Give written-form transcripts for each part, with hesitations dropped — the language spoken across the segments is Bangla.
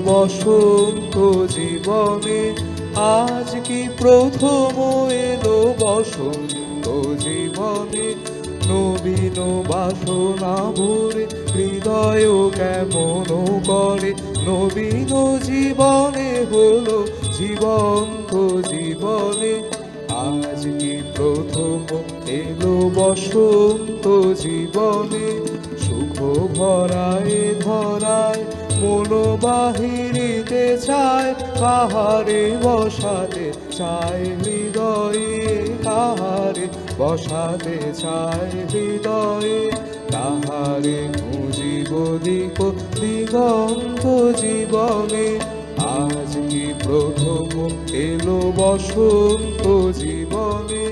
বসন্ত জীবনে আজ কি প্রথম এলো বসন্ত জীবনে নবীন বাসনা ভরে হৃদয় কেমন করে নবীন জীবনে হলো জীবন্ত জীবনে আজ কি প্রথম এলো বসন্ত জীবনে সুখ ভরায় ধরায় মন বাহিরিতে চায় কাহারে বসাতে চায় হৃদয়ে কাহারে বসাতে চায় হৃদয়ে তাহারে খুঁজিব দিক দিগন্ত জীবনে আজ কি প্রথম এলো বসন্ত জীবনে।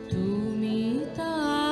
তুমি তাই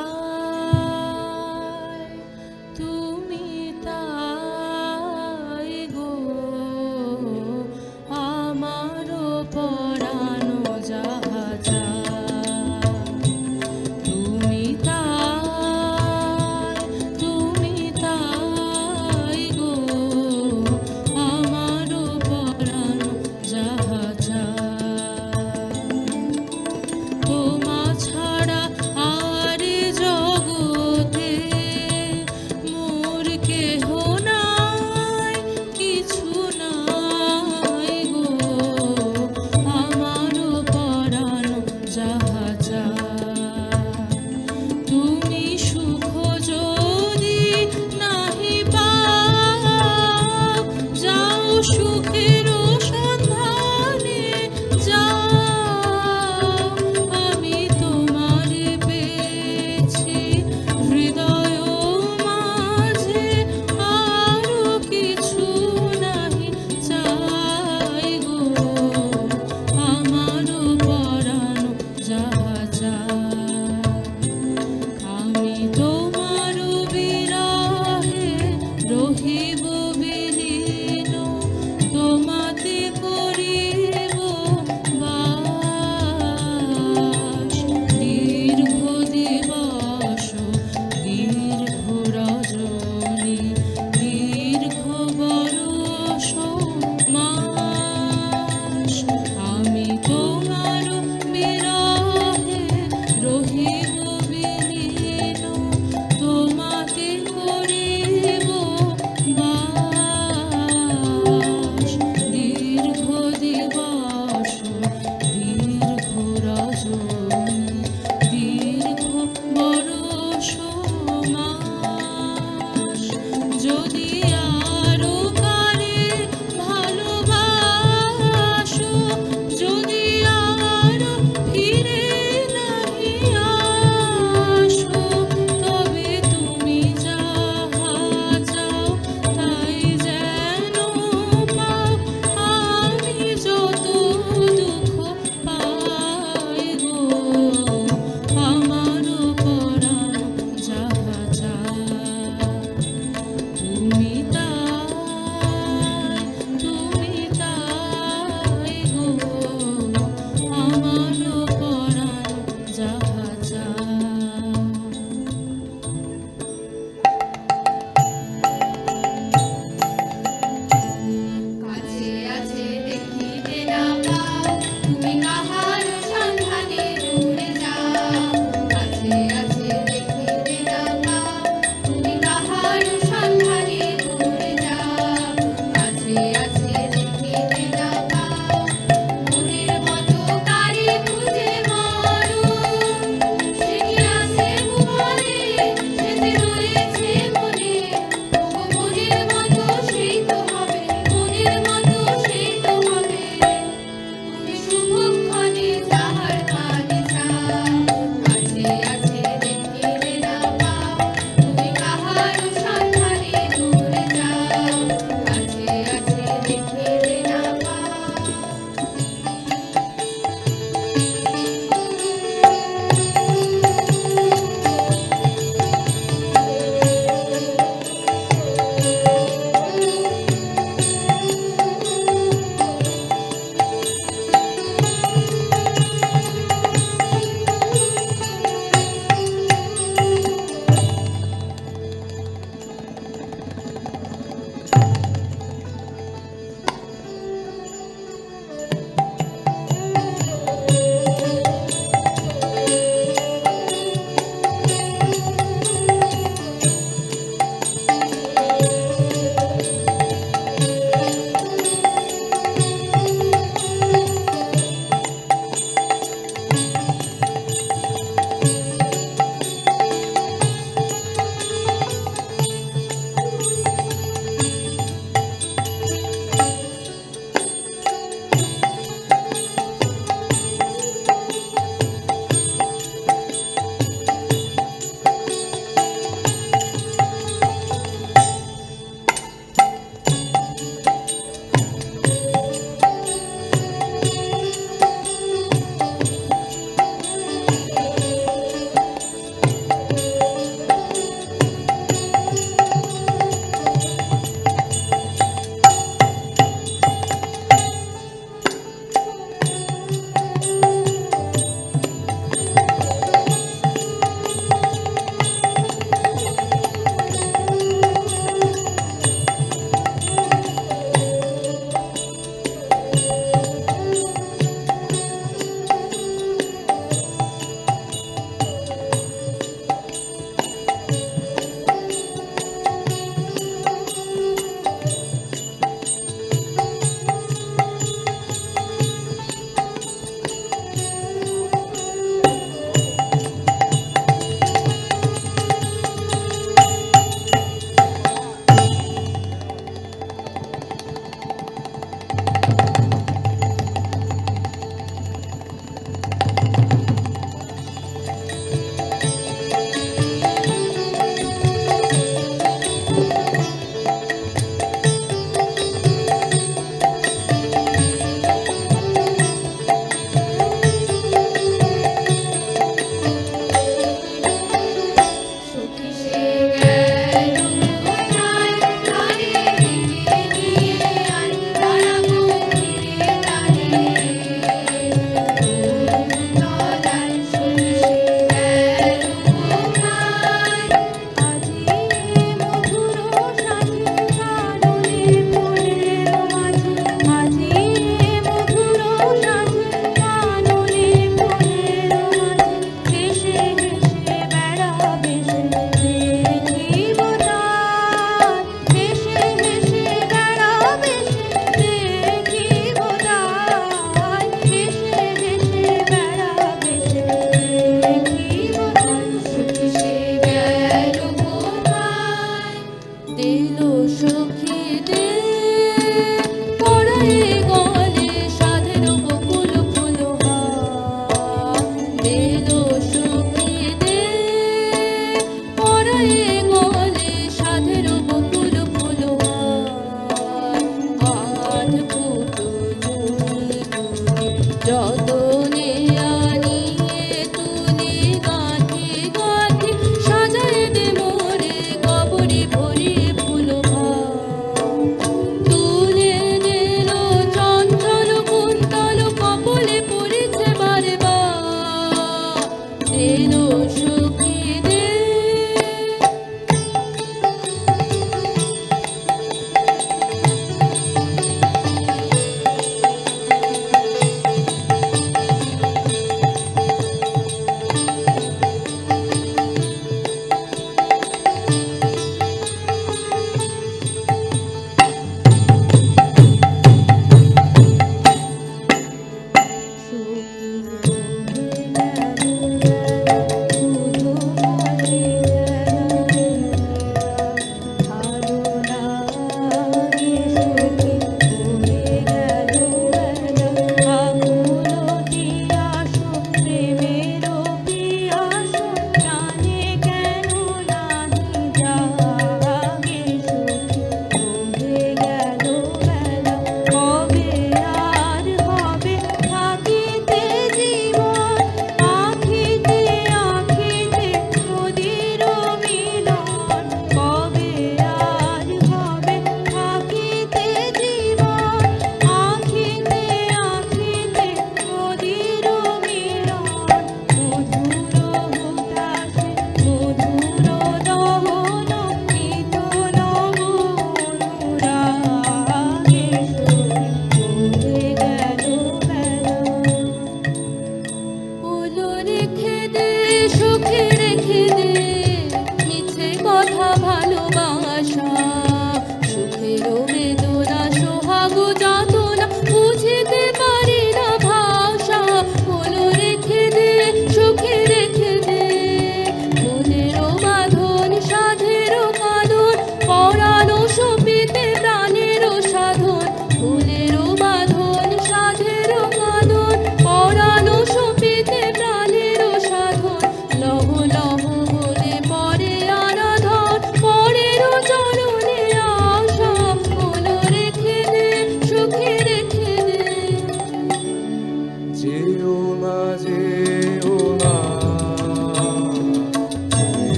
দীর্ঘ বরষ মাস যদি আরো কারে ভালোবাসো, যদি আরো ফিরে নাহি আসো, তবে তুমি যাহা চাও তাই যেন পাও। আমি যত দুঃখ পাই গো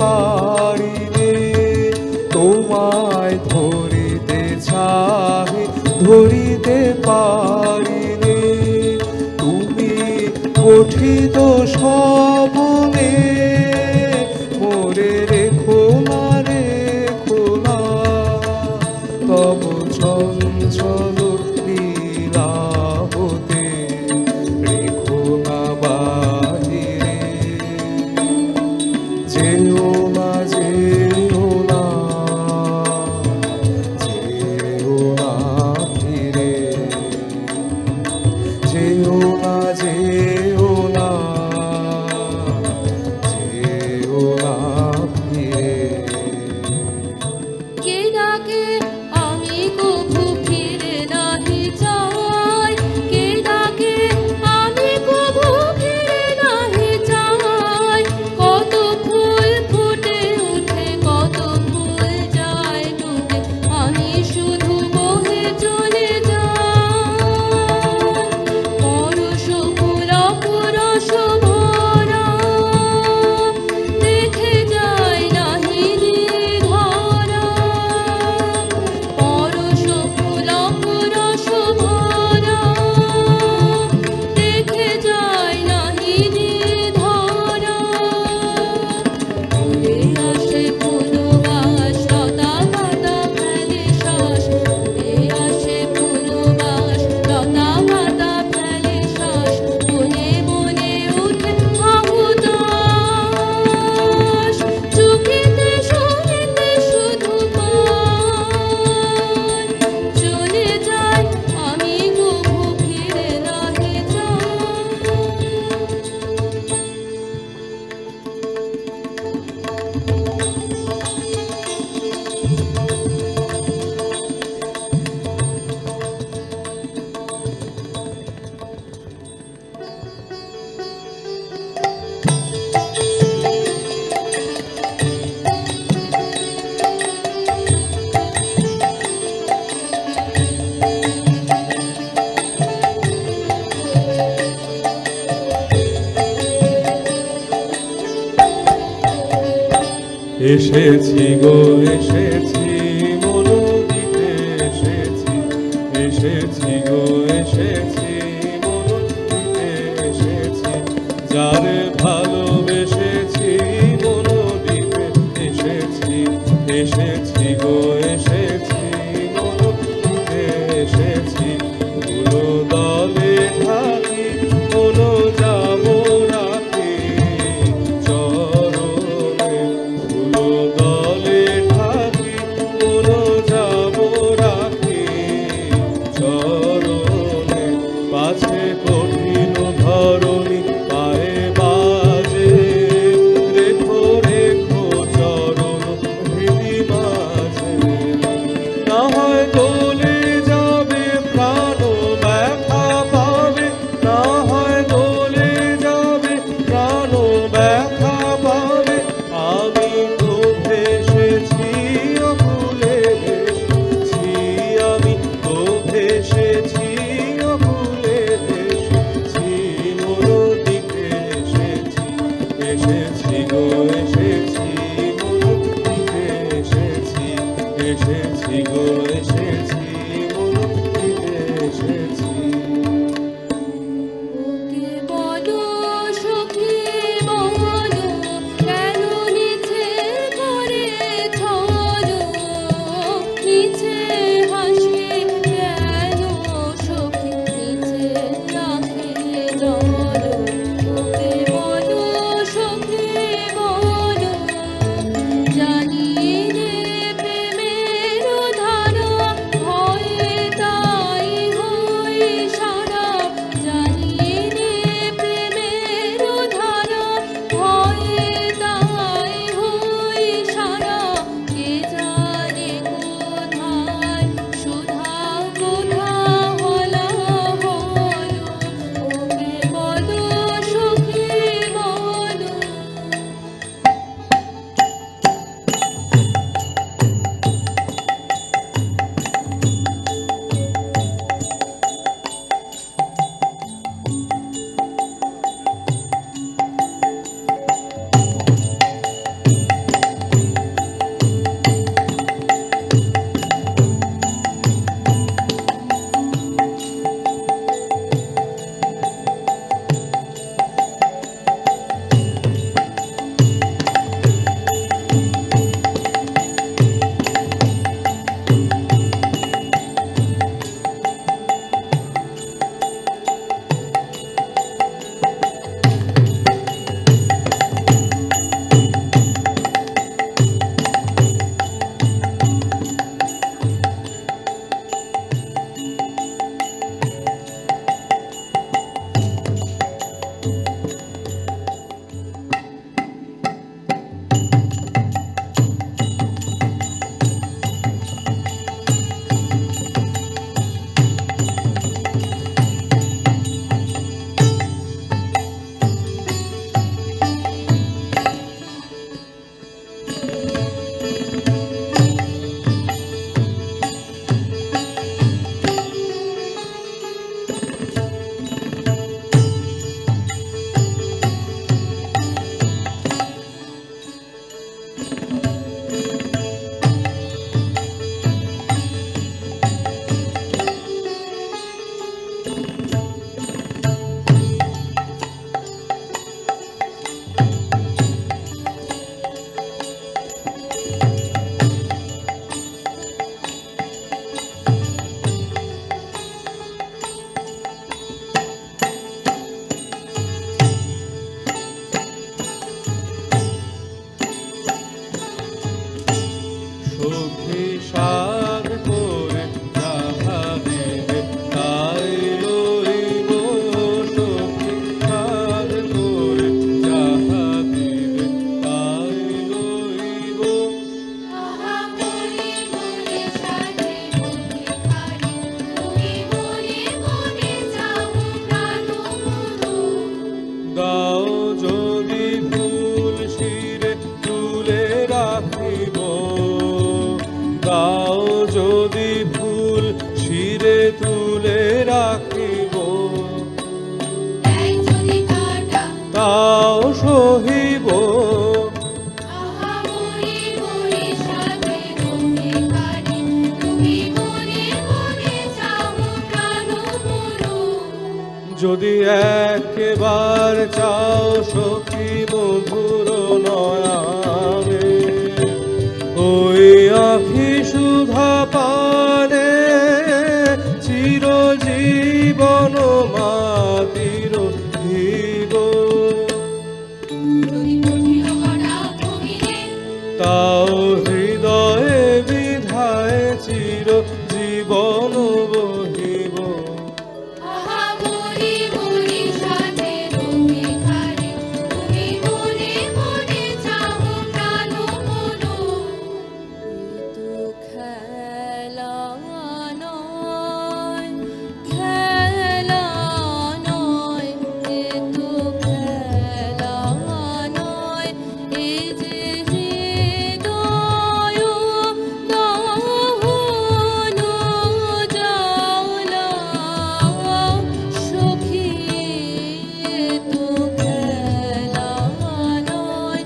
পারিনে, তোমায় ধরিতে চাহে ধরিতে পারিনে। তুমি গঠিত সবনে, মোরে রেখো না রেখো না, তব চঞ্চল লীলা হতে রেখো না বাহিরে। যেও না যেও না, যেও না ফিরে, যেও না যেও না, যেও না ফিরে। কে ডাকে আমি কভু ফিরে নাহি যাই, কে ডাকে আমি কভু ফিরে নাহি যাই। কত ফুল ফুটে উঠে কত ফুল যায় ডুবে, আমি শুধু বহে চলে যাই। পরশ ফুল অপরশ ভরা, দেখে যায় নাহি নিধরা। পরশ ফুল অপরশ ভরা, দেখে যায় নাহি নিধরা। উড়ে আসে ফুলবাস, লতা পাতা ফেলে শ্বাস। উড়ে আসে ফুলবাস, লতা পাতা ফেলে শ্বাস। বনে বনে উঠে আহুতাস, চোখেতে শুনেতে শুধু পাই। চলে যাই আমি কভু ফিরে নাহি যাই। এসেছি গো এসেছি, মন দিতে এসেছি। এসেছি গো এসেছি, মন দিতে এসেছি। যারে ভালোবেসেছি মন দিতে এসেছি। এসেছি গো এসেছি, মন দিতে এসেছি। ফুল দলে থাকি মন যাব রাখি চরণে, ফুল দলে থাকি সখী সাধ করে যাহা দিবে তাই লইব, সখী সাধ করে যাহা দিবে তাই লইব। আহা মনে মনে সাজে ভিখারি, তুমি মনে মনে যাও প্রাণ গুরু। দাও যদি ফুল শিরে তুলে রাখিব, দাও যদি ফুল শিরে তুলে রাখিব, এই যদি কাটা তাও সহিব। আহা মনে মনে সাজে ভিখারি, তুমি মনে মনে যাও প্রাণ গুরু। যদি একবার চাও সখী মধুর নয়ানে, ওই আখি সুধা পানে চিরজীবন মাতির ধীব। যদি কঠিন কাটা ভগিরে, তাও হৃদয়ে বিধায় চির জীবন বহিব। আহা মনে মনে সাজে ভিখারি, তুমি মনে মনে যাও প্রাণ গুরু। খেলা নয়, খেলা নয়, এ তো খেলা নয়, এই যে হৃদয় দহন জ্বালা। সখী এ তো খেলা নয়,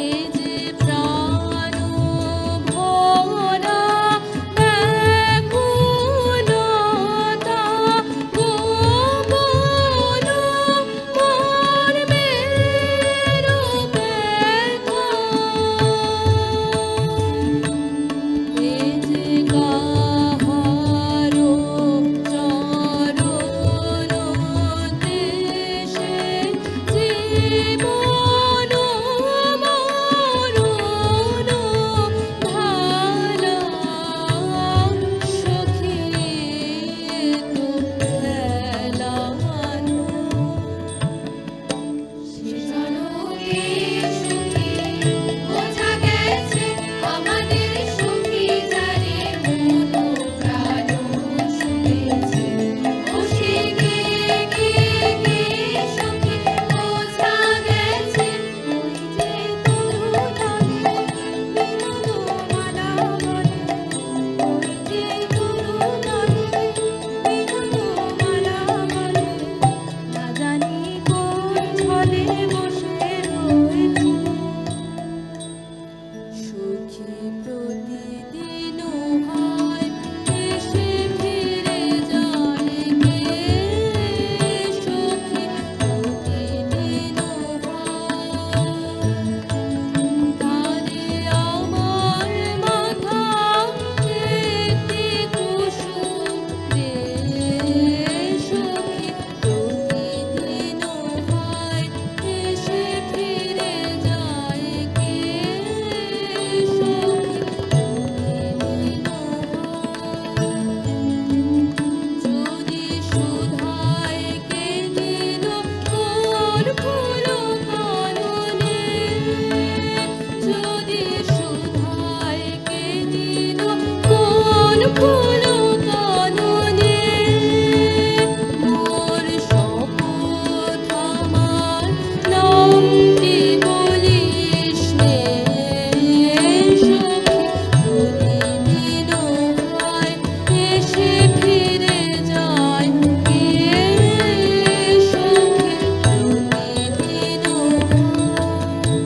এই যে প্রাণ ভরা ব্যাকুলতা, গোপন মর্মের ব্যথা। এই যে কাহারো চরণ দেশে জীবন মরণ ঢালা। সখী এ তো খেলা নয়। সখী বোঝা গেছে আমাদের সখী যারে মন প্রাণ শুনেছে। ও সে গে গে গে সখী বোঝা গেছে, ওই যে তরুণারে বিনোদমালা বলে, ওই যে তরুণারে বিনোদমালা বলে। না জানি কোন ছলে বসে রয়েছে। সখী প্রতিদিন হয় এসে ফিরে যায় গে, সখী প্রতিদিন হয়। তারে আমার মাথা একটি কুসুম দে, সখী প্রতিদিন হয় এসে ফিরে যায় গে, সখী প্রতিদিন যদি সুধায় কে দিল কোন ফুল কাননে, যদি সুধায় কে দিল কোন ফুল কাননে। মোর শপথ আমার নামটি বলিস নে, সখী প্রতিদিন হয় এসে ফিরে যায় গে, সখী প্রতিদিন হয়।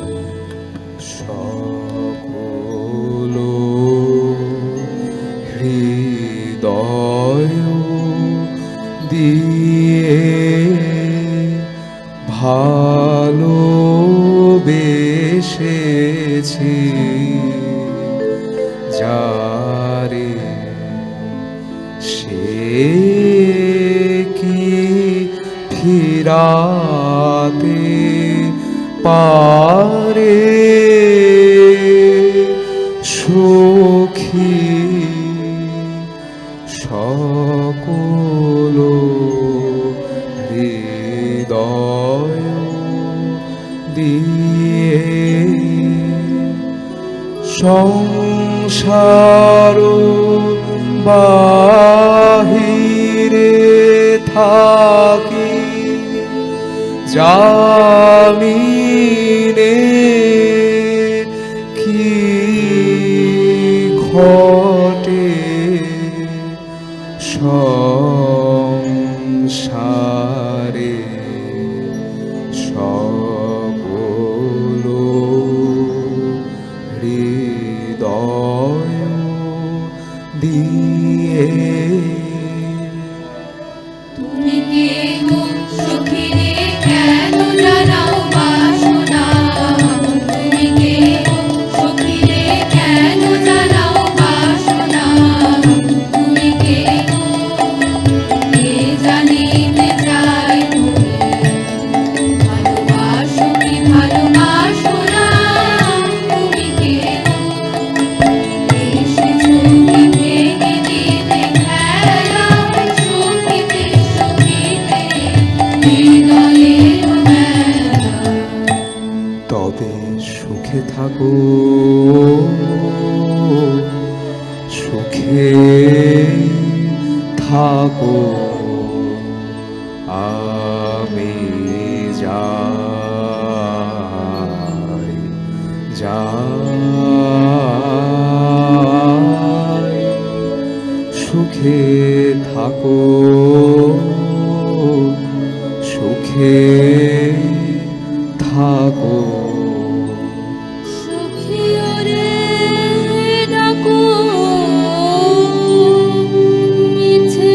সব যারে সে কি ফিরাতে পারে সুখী সকল হৃদয় দিয়ে সংসার বাহিরে থাকি জামিনে কি ঘটে সংসারে সকল হৃদয় দিয়ে তুমি কে গো সখী রে কেন জানাও বাসনা তুমি কে গো সখী রে কেন জানাও বাসনা তুমি কে গো কে জানিতে চাই তুমি ভালোবাসো কি ভালোবাসো না তুমি কে গো এসেছো কি ভেঙে দিতে খেলা সখীতে সখীতে হৃদয়ের মেলা তবে সুখে থাকো সুখে থাকো আমি যাই যাই সুখে থাকো সুখে থাকো সুখী ওরে ডাকো মিছে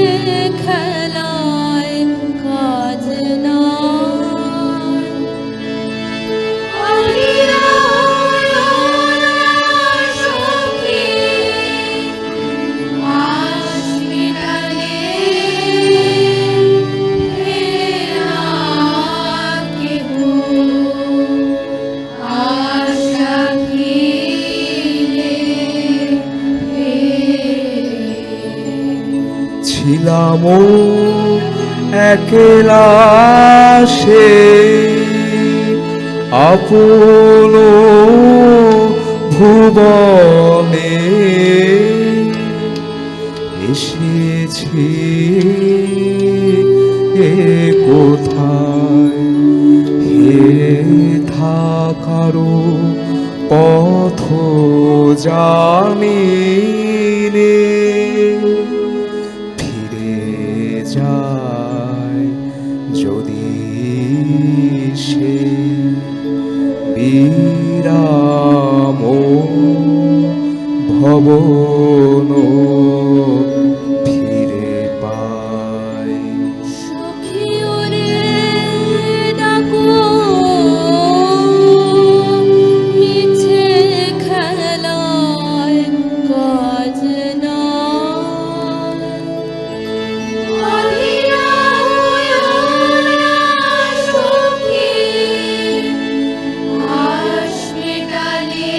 খেলায় কাজ নাই আহিরা সখী আসবি টানে ফেরা কেহ আশা ঘিরে ছিলাম একলা সে আপন ভুবনে এসেছি এ কোথায় হে থাকারও পথ জানি রে ফিরে যায় যদি সে বিরাম ভবন ফিরে পায় সখী ওরে ডাকো মিছে খেলায় কাজ নাই আহিরা সখী আসবে টানে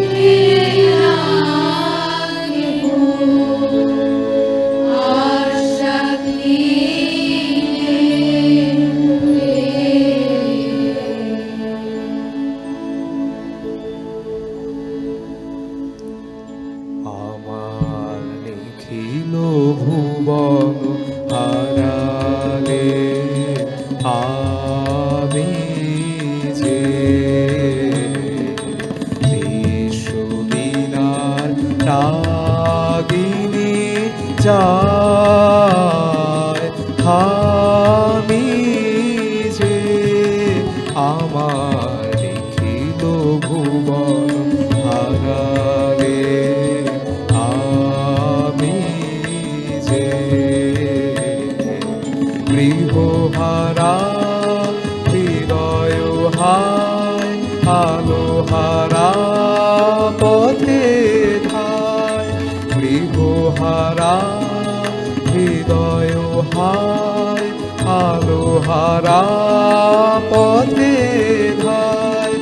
ফেরা কেহ আশা আমার নিখিল ভুবন হারালে আমি যে বিশ্বদিনার রাগিনী যায় আমি যে আমার নিখিল ভুবন হারালে আমি যে গৃহহারা হৃদয় হায় আলো হারা পথে ধায়, গৃহহারা হৃদয় হায়, আলো হারা পথে ধায়,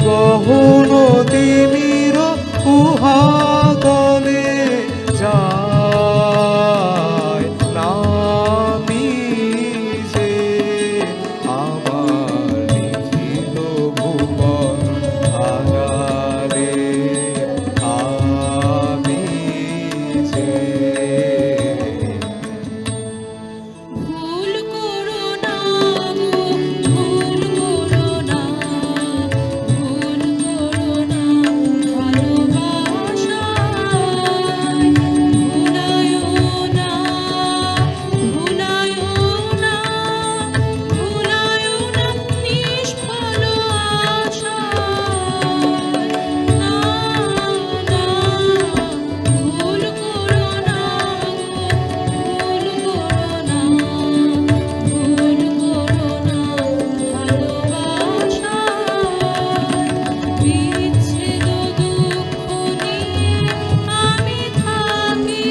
গহন তিমির কুহাগলে যায় নামি যে আমার লিখিত ভুবন হারালে আমি যে। ভুল করো না গো, ভুল করো না, ভুল করো না ভালোবাসায়। ভুলায়ো না, ভুলায়ো না, ভুলায়ো না নিষ্ফল আশায়। না, না, ভুল করো না গো, ভুল করো না, ভুল করো না ভালোবাসায়। বিচ্ছেদ দুঃখ নিয়ে আমি থাকি,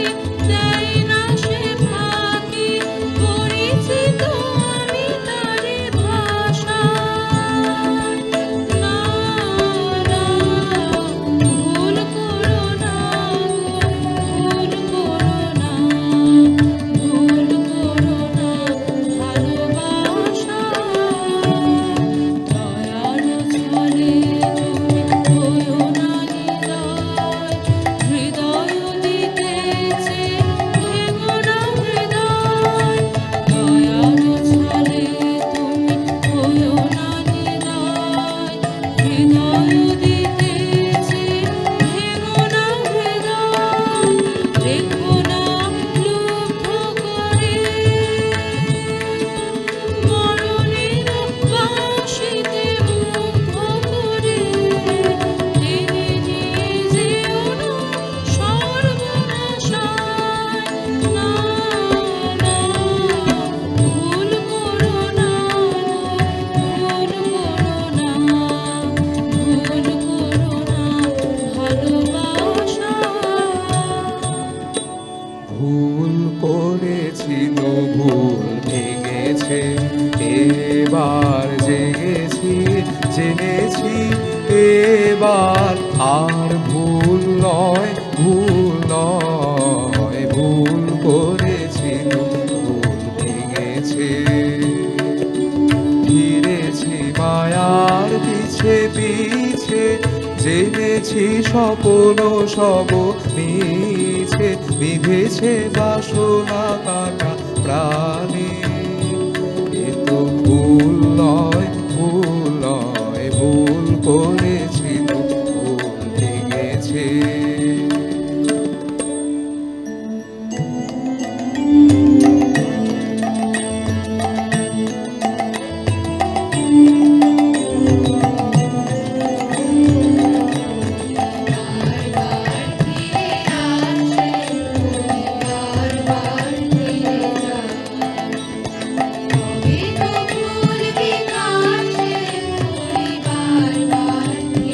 যাই না সে ফাঁকি, পরিচিত আমি তারে ভাষায়। না, না, ভুল করো না গো, ভুল করো না, ভুল করো না ভালোবাসায়। দয়ার ছলে তুমি হয়ো না নিদয়, হৃদয় দিতেছে ভেঙো না হৃদয়। দয়ার ছলে তুমি হয়ো না নিদয়, হৃদয় দিতেছে ভেঙো না হৃদয়। রেখো না লুব্ধ করে মরণের বাঁশিতে মুগ্ধ করে, টেনে নিয়ে যেও না সর্বনাশায়। না, না, ভুল করো না গো, ভুল করো না, ভুল করো না ভালোবাসায়। ভুল করেছি তো ভুল ভেঙেছে, এবার জেগেছি জেনেছি, এবার আর ভুল নয়, ভুল নয়, ভুল করেছি তো ভুল ভেঙেছে। ফিরেছি মায়ার পিছে পিছে, জেনেছি স্বপ্ন সব মিছে, বিঁধেছে বাসনা কাটা প্রাণে। এ তো ভুল নয়, ভুল নয়, ভুল করেছি তো ভুল ভেঙেছে। বারবার ফিরে আসে, বারবার ফিরে যায়। তবে তো ভুল বিকাশে বারবার ফিরে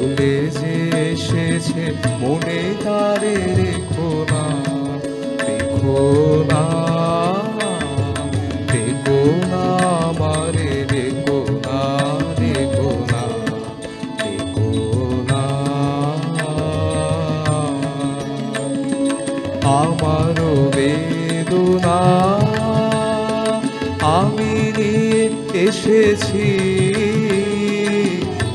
চলে যে এসেছে মনে তারে রেখো না, রেখো না, রেখো না আমারে, রেখো না, রেখো না, রেখো না। আমারও বেদনা আমি নিয়ে এসেছি,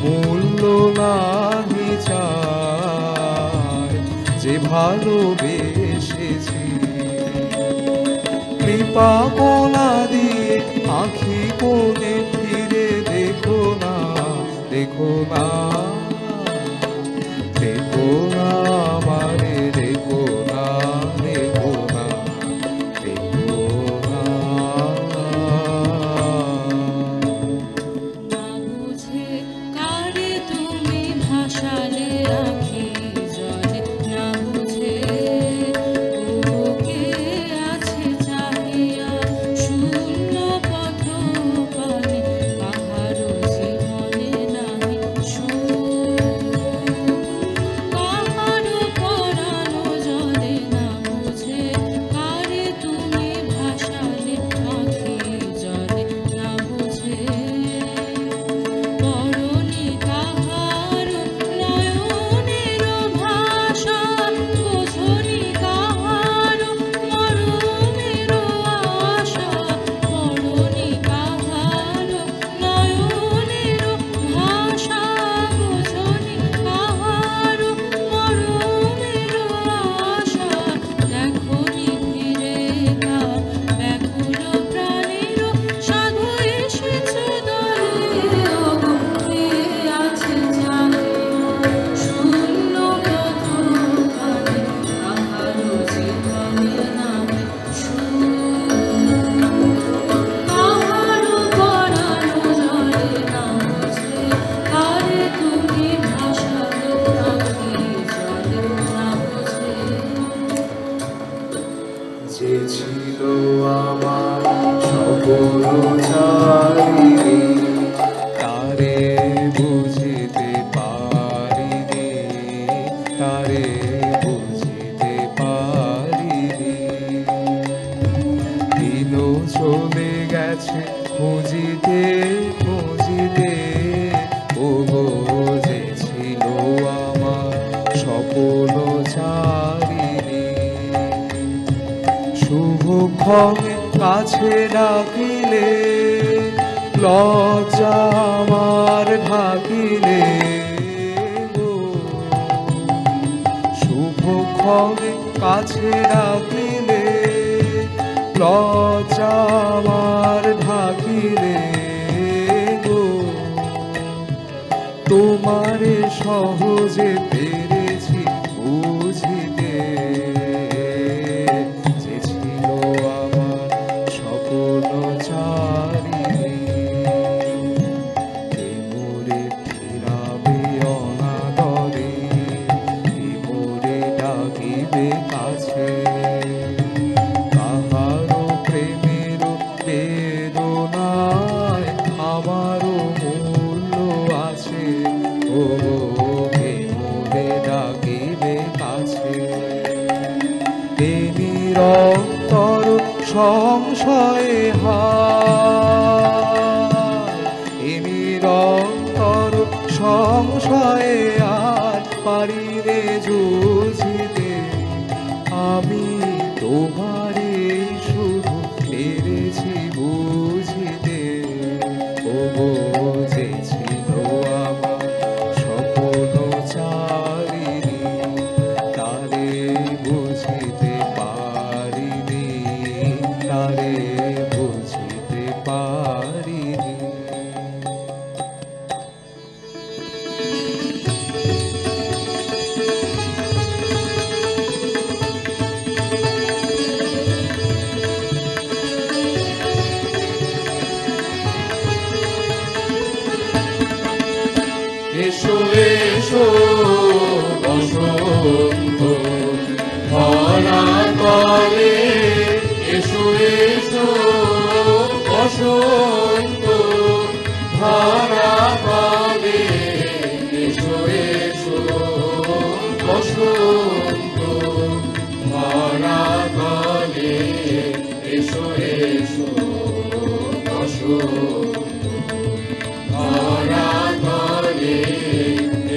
মূল্য নাহি চাই যে ভালোবেসেছি। কৃপা কোনা দিয়ে আঁখি কোণে ফিরে দেখো না, দেখো না, দেখো না আমারে, দেখো না, দেখো না, দেখো না। না বুঝে কারে তুমি ভাসালে আঁখি জলে, না বুঝে বুকে আছে চাহিয়া শূন্য পথ পানে, কাহারো জীবনে নাহি সুখ, কাহারো পরানো জলে। না বুঝে কারে তুমি ভাসালে আঁখি জলে, না বুঝে পরনি কাহার নয়নের ভাষা, বোঝনি কাহার মরণের আশা, পরনি কাহার নয়নের ভাষা, বোঝনি কাহার মরণের আশা। দেখনি ফিরে কার ব্যাকুল প্রাণের সাধু এসেছে দলে, অবুকে আছে চাহিয়া শূন্য পথ পানে, কাহারো জীবনে নাহি সুখ, কাহারো পরানো জলে। না বুঝে কারে তুমি ভাসালে আঁখি জলে, না বুঝে যে ছিল আমার সকল চারিণী, তারে বুঝিতে পারিনি, তারে বুঝিতে পারিনি। দিনও চলে গেছে খুঁজিতে খুঁজিতে, ওগো যে ছিল আমার সকল চারিণী। শুভক্ষণে কাছে ডাকিলে, লজ্জা আমার ঢাকিলে গো। শুভক্ষণে কাছে ডাকিলে, লজ্জা আমার ঢাকিলে গো। তোমারে সহজে পেরেছি বুঝিতে, যে ছিল আমার সকল চারিণী। কে মোরে ফিরাবে অনাদরে, কে মোরে ডাকিবে কাছে, কাহারো প্রেমের বেদনায় আমারও মূল্য আছে, ও কে মোরে ডাকিবে কাছে। এ নিরন্তর সংশয়ে হায়, এ নিরন্তর সংশয়ে আর পারিরে জুঝিতে, আমি তোমারে শুধু পেরেছি বুঝিতে, ওগো যে ছিল আমার সকল চারিণী, তারে বুঝিতে পারিনি, তারে বুঝিতে পারিনি। এসো এসো বসন্ত ধরা তলে, এসো এসো বসন্ত ধরা তলে, এসো এসো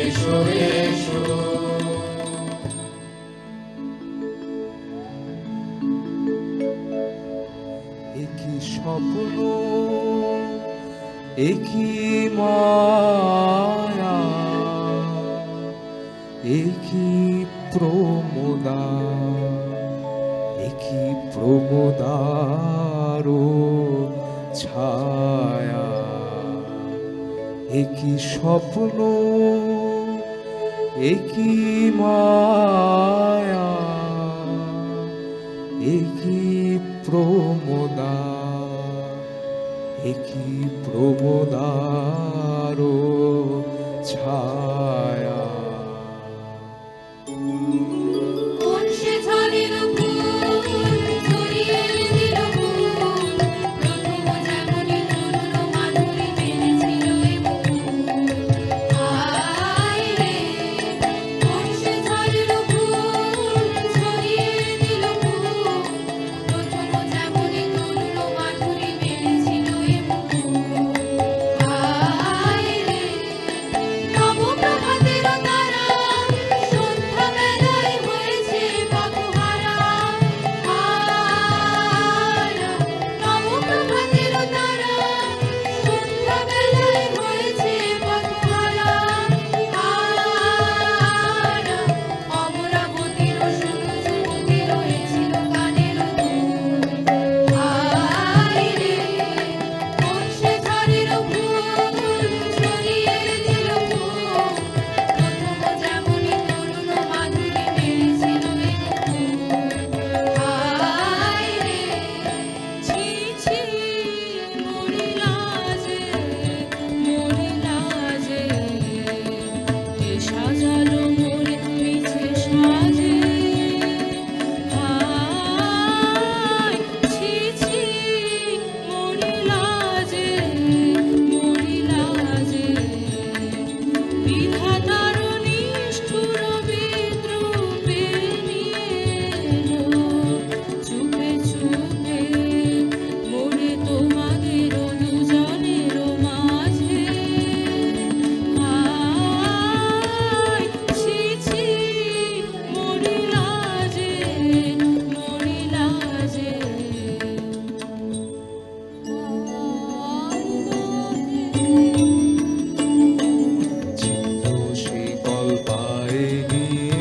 এসো এসো একই স্বপ্ন একই মায়া একই প্রমোদা একই প্রমোদারো ছায়া একই স্বপ্ন একই মায়া একই প্রমোদা একই প্রমোদারো ছায়া কোন সে ঝড়ের ফুল ছড়িয়ে দিল ফুল, প্রথম যেমনি তরুণ মাধুরী মেরেছিল এ ফুল। হায় রে, কোন সে ঝড়ের ফুল ছড়িয়ে দিল ফুল, প্রথম যেমনি তরুণ মাধুরী মেরেছিল এ ফুল। হায় রে, নবপ্রভাতের তারা সন্ধ্যাবেলায় হয়েছে পথহারা। নবপ্রভাতের তারা সন্ধ্যাবেলায় হয়েছে পথহারা। অমরাবতীর সূর্যমতী রয়েছিল কানের দুল। হায় রে, কোন সে ঝড়ের ফুল ছড়িয়ে দিল ফুল, প্রথম যেমনি তরুণ মাধুরী মেরেছিল এ ফুল। হায় রে, ছি ছি মরিলা যে, মরিলা যে, কে সাজালো মোরে মিছে সাজে। হায়, ছি ছি মরিলা যে, মরিলা যে, বিধাতার নিষ্ঠুর বিদ্রূপে নিয়ে এলো চুপে চুপে মোরে তোমাদের দুজনের মাঝে। হায়, ছি ছি মরিলা যে, মরিলা যে। ছিন্ন শিকল পায়ে নিয়ে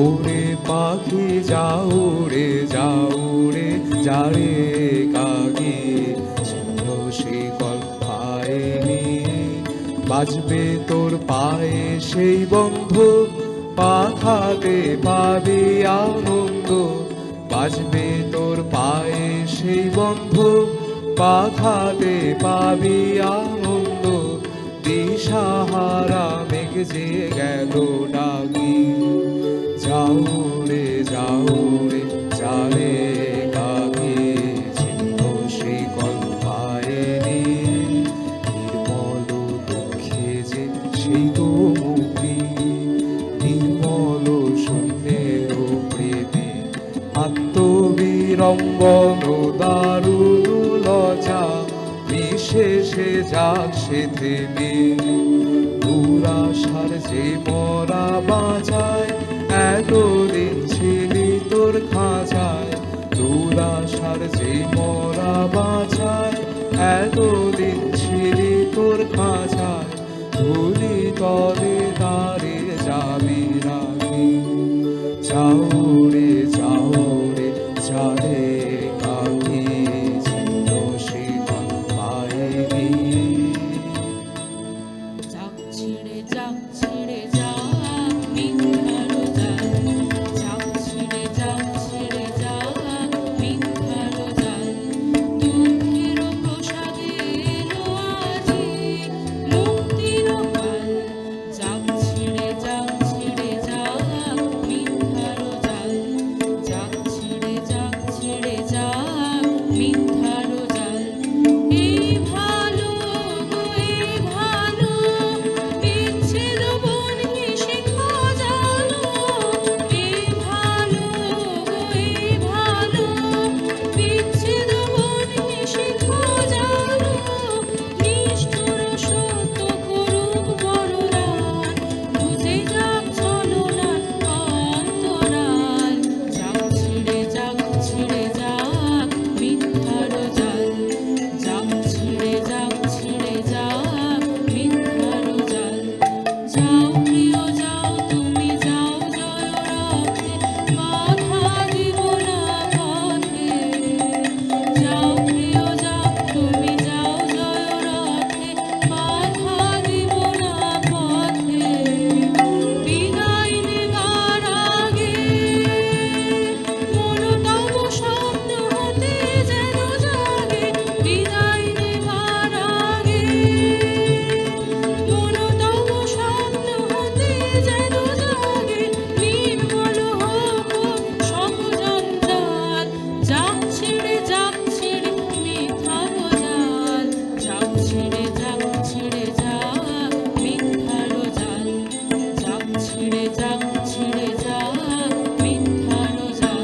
ওরে পাখি যাও রে যারে কাগে ছিন্ন শিকল পায়ে নিয়ে বাজবে তোর পায়ে সেই বন্ধ পাখাতে পাবে আনন্দ বাজবে তোর পায়ে সেই বন্ধ পাখাতে পাবি আনন্দ দিশাহারা মেঘ যে গেল ডাকি যাও রে যারে কাকে ছিন্ন শিকল পায়ে নিয়ে নির্মল দুঃখে যে সেই তো মুক্তি নির্মল শূন্যের প্রেমে আত্মবিড়ম্বন দারুণ লজ্জা বিশেষে যাক সে থেমে দুরাশার যে মরা বাঁচায় এতদিন ছিলি তোর খাঁচায় দুরাশার যে মরা বাঁচায় এতদিন ছিলি তোর খাঁচায় ধুলি তলে তারে যাবি রাখি যাও রে যারে কাকি ছিন্ন শিকল পায়ে নিয়ে যাক ছিঁড়ে যাক মিথ্যার জাল, যাক ছিঁড়ে যাক মিথ্যার জাল। দুঃখের প্রসাদে এলো আজি মুক্তির কাল, ছিঁড়ে যাক মিথ্যার জাল।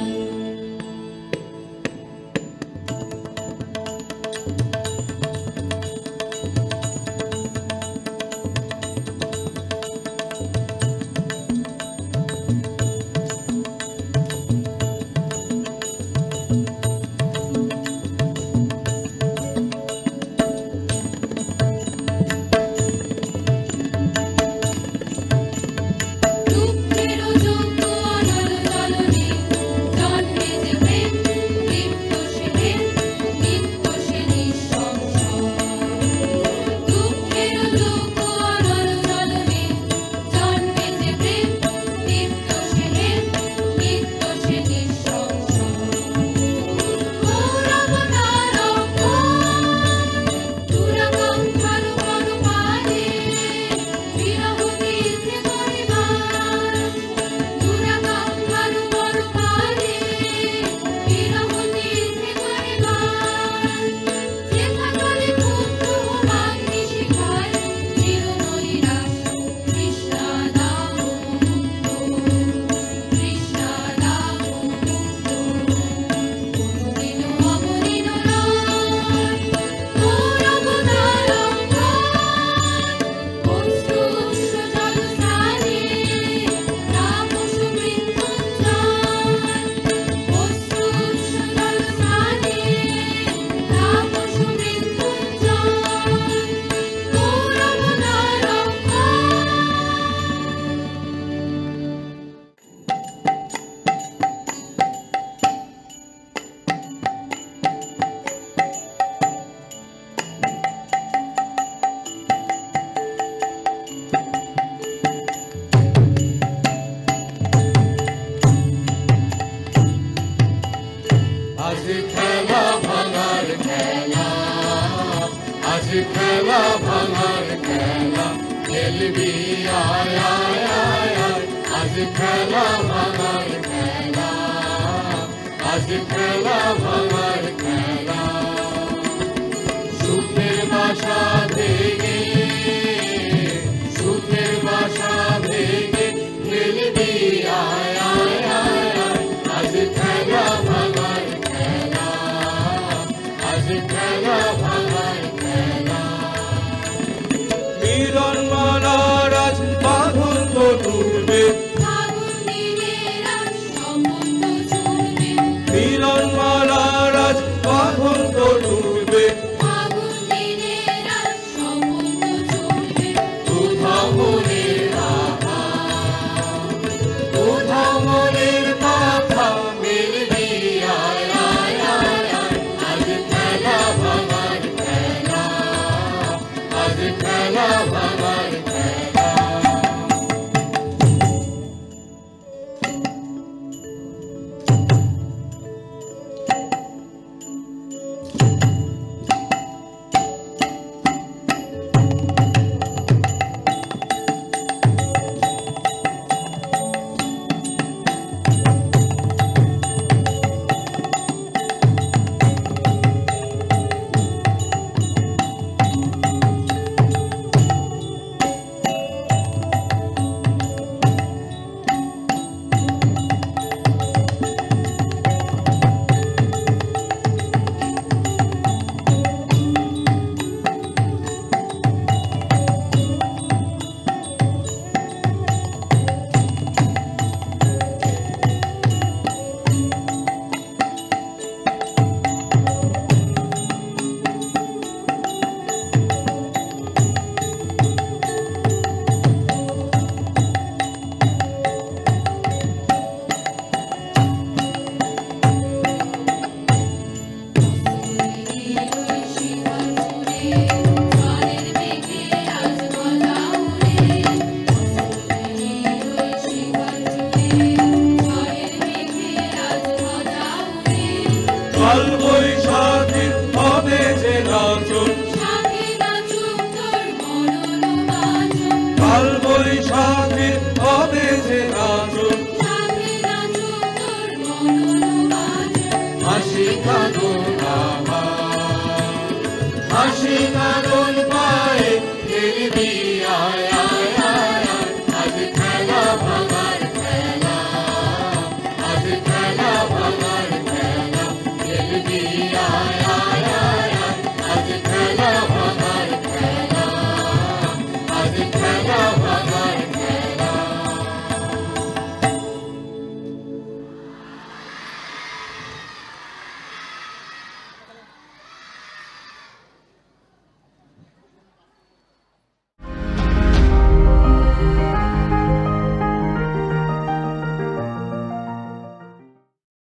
দুঃখের যোগ্য অনল জলনে জন্মে যে প্রেম, দীপ্ত সে প্রেম, নিত্য সে নিঃসংশয়। দুঃখের যোগ্য অনল জলনে জন্মে যে প্রেম, দীপ্ত সে প্রেম, নিত্য সে নিঃসংশয়। গৌরব তারক দুরাগম ভারু ভারু পারে, বিরহ তীর্থে করে বাস। দুরাগম ভারু ভারু পারে, বিরহ তীর্থে করে বাস। যেখানে পুত্র মাগ্নি শিখায়, চিরনৈরাশ কৃষ্ণাদাহ মুক্ত, কৃষ্ণাদাহ মুক্ত। কোনদিনও অমলিন নয় গৌরব তারঙ্গ, অশ্রু উৎস জল স্নানে তাপস মৃত্যুঞ্জয়। অশ্রু উৎস জল স্নানে তাপস মৃত্যুঞ্জয়। গৌরব তারঙ্গ। আজ খেলা ভাঙার খেলা, আজ খেলা ভাঙার খেলা, খেলবি আয় আয় আয় আয়। আজ খেলা ভাঙার খেলা, আজ খেলা ভাঙার খেলা। সুখের বাসা ভেঙে, সুখের বাসা ভেঙে, খেলবি আয় আয় আয় আয়। আজ খেলা ভাঙার খেলা, আজ খেলা ভাঙার খেলা। মিলনমালার আজ বাঁধন তো টুটবে, ফাগুন দিনের আজ সম্বন্ধ ছুটবে। মিলনমালার ভাঙার